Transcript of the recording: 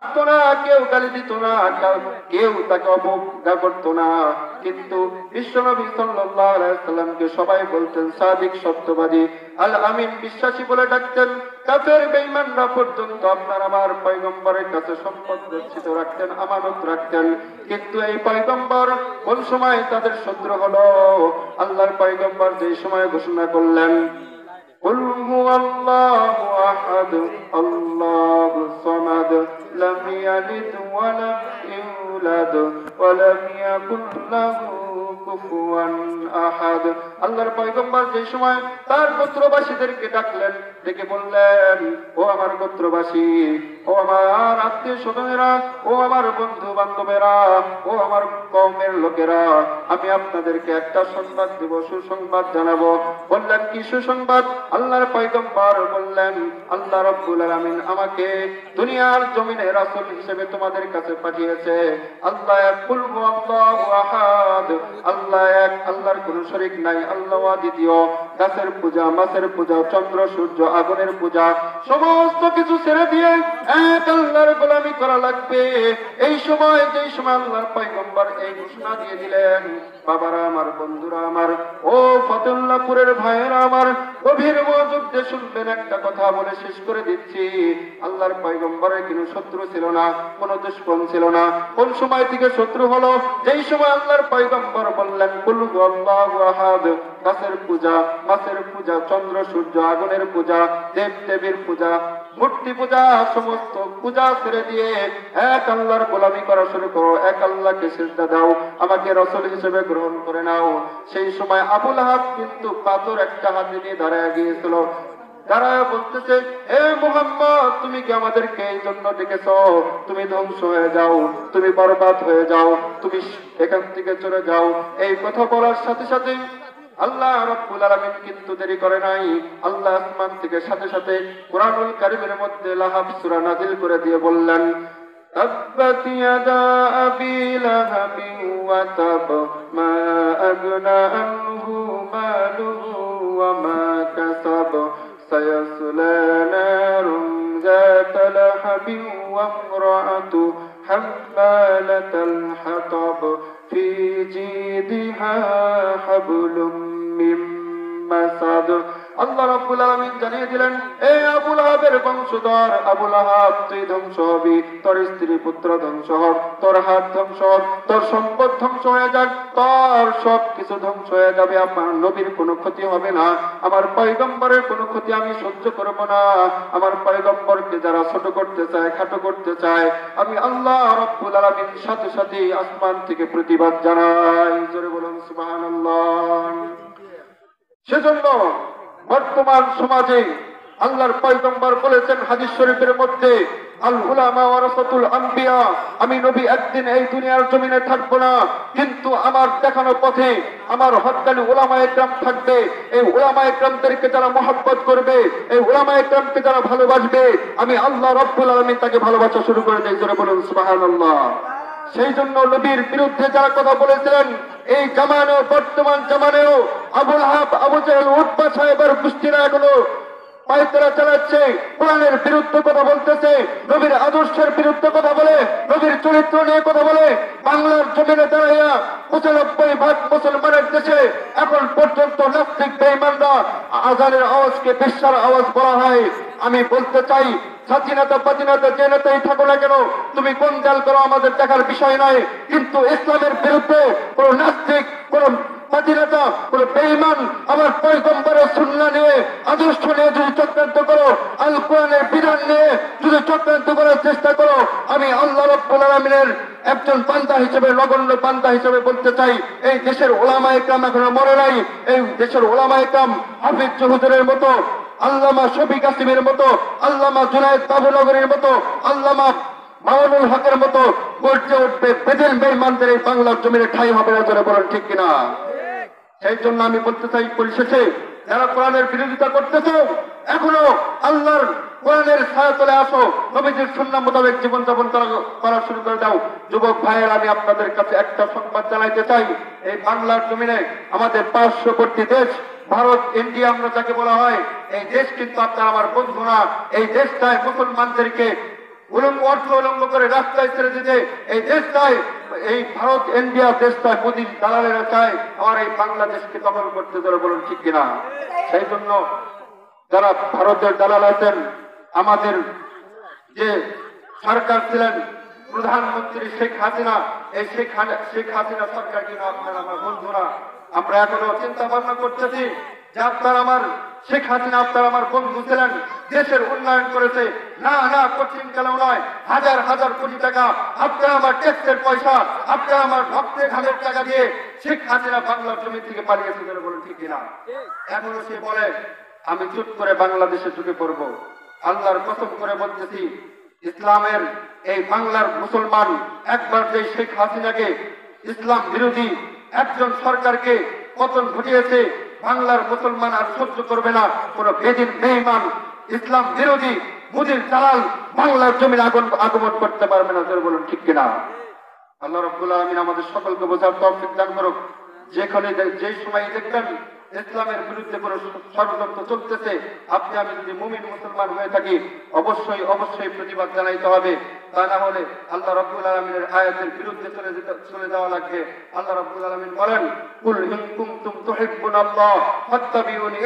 তো না, কেউ গালি দিত না, কেউ তাকে অবজ্ঞা করতো না। কিন্তু বিশ্বনবী সাল্লাল্লাহু আলাইহি ওয়াসাল্লামকে সবাই বলতেন সাদিক, সত্যবাদী, আল আমিন, বিশ্বাসী বলে ডাকতেন। কাফের বেঈমানরা পর্যন্ত আপনার আমার পয়গম্বরের কাছে সম্পদ গচ্ছিত রাখতেন, আমানত রাখতেন। কিন্তু এই পয়গম্বর কোন সময় তাদের শত্রু হলো? আল্লাহর পয়গম্বর যে সময় ঘোষণা করলেন, قل هو الله أحد الله الصمد لم يلد ولم يولد ولم يكن له كفوا أحد। আল্লাহর পয়গম্বর যে সময় তার গোত্রবাসীদেরকে ডাকলেন, ডেকে বললেন, ও আমার গোত্রবাসী, ও আমার আত্মীয় স্বজনেরা, ও আমার বন্ধু বান্ধবেরা, ও আমার কওমের লোকেরা, আমি আপনাদেরকে একটা সংবাদ দেব, সুসংবাদ জানাবো। বললেন, কি সুসংবাদ? আল্লাহর পয়গম্বর বললেন, আল্লাহ রাব্বুল আলামিন আমাকে দুনিয়ার জমিনে রাসূল হিসেবে তোমাদের কাছে পাঠিয়েছে। আল্লাহ এক, কুল হুয়াল্লাহু আহাদ, আল্লাহ এক, আল্লাহর কোনো শরীক নাই, আল্লাহ দ্বিতীয়। গাছের পূজা, মাছের পূজা, চন্দ্র সূর্য আগুনের পূজা, সমস্ত কিছু ছেড়ে দিয়ে এক আল্লাহর গোলামি করা লাগবে। এই সময়, যেই সময় আল্লাহর পয়গম্বর এই ঘোষণা দিয়ে দিলেন, বাবারা আমার, বন্ধুরা আমার, ও ফতুল্লাহপুরের ভাইয়েরা আমার, গভীর মনোযোগ দিয়ে শুনবেন, একটা কথা বলে শেষ করে দিচ্ছি। আল্লাহর পয়গম্বরের কোনো শত্রু ছিল না, কোনো দুশমন ছিল না। কোন সময় থেকে শত্রু হলো? যেই সময় আল্লাহর পয়গম্বর বললেন, কুল হুয়াল্লাহু আহাদ, গাছের পূজা, মাছের পূজা, চন্দ্র সূর্য আগুনের পূজা, দেব দেবীর পূজা, মূর্তি পূজা, সমস্ত পূজা ছেড়ে দিয়ে এক আল্লাহর গোলামি করা শুরু করো, এক আল্লাহকে সিজদা দাও, আমাকে রাসূল হিসেবে গ্রহণ করে নাও। সেই সময় আবু লাহাব কিন্তু পাথর একটা হাতে নিয়ে দাঁড়ায় গিয়েছিল। তারা বলতেছে, হে মুহাম্মদ, তুমি কি আমাদেরকে এই জন্য ডেকেছ? তুমি ধ্বংস হয়ে যাও, তুমি বরবাদ হয়ে যাও, তুমি এখান থেকে চলে যাও। এই কথা বলার সাথে সাথে আল্লাহ রাব্বুল আলামিন কিন্তু দেরি করে নাই। আল্লাহ আসমান থেকে সাথে সাথে কুরআনুল কারীমের মধ্যে লাহাব সূরা নাযিল করে দিয়ে বললেন, তাব্বাত ইয়াদা আবি লাহাবিন ওয়া তাব, মা আগনা আনহু মালুহু ওয়া মা কাসাব, সায়াসলা নারুন যাতা লাহাবিন ওয়া ইমরাআতু হাম্মালাতাল হাতাব, ফি জিদিহা হাবলুম মিন মাসাদ। আল্লাহ রাব্বুল আলামিন জানিয়ে দিলেন, এ আবু লাহাবের বংশধর আবু লাহাব, তুই ধ্বংস হবি, তোর স্ত্রী পুত্র ধ্বংস হোক, তোর হাত ধ্বংস হোক, তোর সম্পদ ধ্বংস হয়ে যাক, তোর সব কিছু ধ্বংস হয়ে যাবে। আমার নবীর কোনো ক্ষতি হবে না, আমার পয়গম্বরের কোনো ক্ষতি আমি সহ্য করব না। আমার পয়গম্বরকে যারা ছোট করতে চায়, খাটো করতে চায়, আমি আল্লাহ রাব্বুল আলামিন সাথে সাথে আসমান থেকে প্রতিবাদ জানাই। জোরে বলুন সুবহানাল্লাহ। সেজন্য বর্তমান সমাজে আল্লাহর পয়গম্বর বলেছেন হাদিস শরীফের মধ্যে, আল উলামা ওয়ারাসাতুল আম্বিয়া, আমি নবী একদিন এই দুনিয়ার জমিনে থাকবো না, কিন্তু আমার দেখানো পথে আমার হক্কানি উলামায়ে কেরাম থাকবে। এই উলামায়ে কেরামদেরকে যারা মহব্বত করবে, এই উলামায়ে কেরামকে যারা ভালোবাসবে, আমি আল্লাহ রাব্বুল আলামিন তাকে ভালোবাসা শুরু করে দেই। জোরে বলুন সুবহানাল্লাহ। সেই জন্য নবীর বিরুদ্ধে যারা কথা বলেছিলেন, এই জামানেও, বর্তমান জামানেও আবু লাহাব, আবু জাহেল, উতবা সাহেবের গোষ্ঠীরা এগুলো পায়তারা চালাচ্ছে, কোরআনের বিরুদ্ধে কথা বলতেছে, নবীর আদর্শের বিরুদ্ধে কথা বলে, নবীর চরিত্র নিয়ে কথা বলে। বাংলার জমিনে দাঁড়াইয়া ৯৫% মুসলমানের দেশে এখন পর্যন্ত নাস্তিক বেঈমানরা আযানের আওয়াজকে বেশ্যার আওয়াজ বলা হয়। আমি বলতে চাই, স্বাধীনতা স্বাধীনতা যে নেতাই থাকো না কেন, তুমি কোন দল করো আমাদের দেখার বিষয় নয়, কিন্তু ইসলামের বিরুদ্ধে কোন নাস্তিক, কোন স্বাধীনতা, কোন বেঈমান আমার পয়গম্বরের সুন্নাহ নিয়ে, আদর্শ নিয়ে যদি চক্রান্ত করো, আল কোরআনের বিধান নিয়ে যদি চক্রান্ত করার চেষ্টা করো, আমি আল্লাহ রাব্বুল আলামিনের একজন বান্দা হিসেবে, নগণ্য বান্দা হিসেবে বলতে চাই, এই দেশের উলামায়ে কেরাম এখনো মরে নাই। এই দেশের উলামায়ে কেরাম হাফিজ চৌধুরীর মতো, আল্লামা শফিক কাসিমের মতো, আল্লামা জুনায়েদ বাবুনগরীর মতো, আল্লামা মামুনুল হকের মতো গর্জে উঠবে। বেদিন বেঈমানদের এই বাংলার জমিনে ঠাঁই হবে না। জোরে বলেন ঠিক কিনা? সেই জন্য আমি বলতে চাই, পরিশেষে যারা কোরআনের বিরোধিতা করতেছ, এখনো আল্লাহর কোরআনের ছায়াতলে আসো, নবীজির সুন্নাহ মোতাবেক জীবনযাপন করা শুরু করে দাও। যুবক ভাইয়ের, আমি আপনাদের কাছে একটা সংবাদ জানাইতে চাই, এই বাংলার জমিনে আমাদের পার্শ্ববর্তী দেশ ভারত, ইন্ডিয়া আমরা যাকে বলা হয়, এই দেশ কিন্তু আপনার আমার বন্ধু না। এই দেশটায় মুসলমানদেরকে উলঙ্গ অর্থ উলঙ্গ করে রাস্তায় ছেড়ে দিতে এই দেশটায়, এই ভারত ইন্ডিয়া দেশটায় মোদীর দালালেরা চায় আমার এই বাংলাদেশকে দখল করতে ধরে, বলুন ঠিক কিনা? সেই জন্য যারা ভারতের দালাল আছেন, আমাদের যে সরকার ছিলেন প্রধানমন্ত্রী শেখ হাসিনা, এই শেখ হাসিনা সরকার কিনা আপনারা আমার বন্ধুরা, আমরা এখনো চিন্তা ভাবনা করতেছি যে আপনারা আমার শেখ হাসিনা, আপনারা আমার বন্ধু ছিলেন, দেশের উন্নয়ন করেছে, না না কঠিন কালেও নয়, হাজার হাজার কোটি টাকা আপনারা আমার ট্যাক্সের পয়সা, আপনারা আমার রক্তের ঘামের টাকা দিয়ে শেখ হাসিনা বাংলার জমি থেকে পালিয়েছে বলে, বলুন ঠিক কিনা? এখনো সে বলে আমি চুপ করে বাংলাদেশে ঢুকে পড়বো। আল্লাহর কসম করে বলতেছি, ইসলামের এই বাংলার মুসলমান একবার যে শেখ হাসিনাকে, ইসলাম বিরোধী একজন সরকারকে পতন ঘটিয়েছে, বাংলার মুসলমান আর সহ্য করবে না। কোন বেদিন বেঈমান ইসলাম বিরোধী মোদীর দালাল বাংলার জমিন আগমন করতে পারবে না, বলুন ঠিক কিনা? আল্লাহ রাব্বুল আলামিন আমাদের সকলকে বোঝার তৌফিক দান করুক। যেখানে যে সময় দেখবেন ইসলামের বিরুদ্ধে কোন ষড়যন্ত্র চলতেছে, আপনি আমি যদি মুমিন মুসলমান হয়ে থাকি, অবশ্যই অবশ্যই প্রতিবাদ জানাইতে হবে। তা না হলে আল্লাহ রাব্বুল আলামিনের আয়াতের বিরুদ্ধে চলে যাওয়া লাগবে। আল্লাহ রাব্বুল আলামিন বলেন, কুল ইন কুনতুম তুহিব্বুনাল্লাহ ফাত্তাবিউনি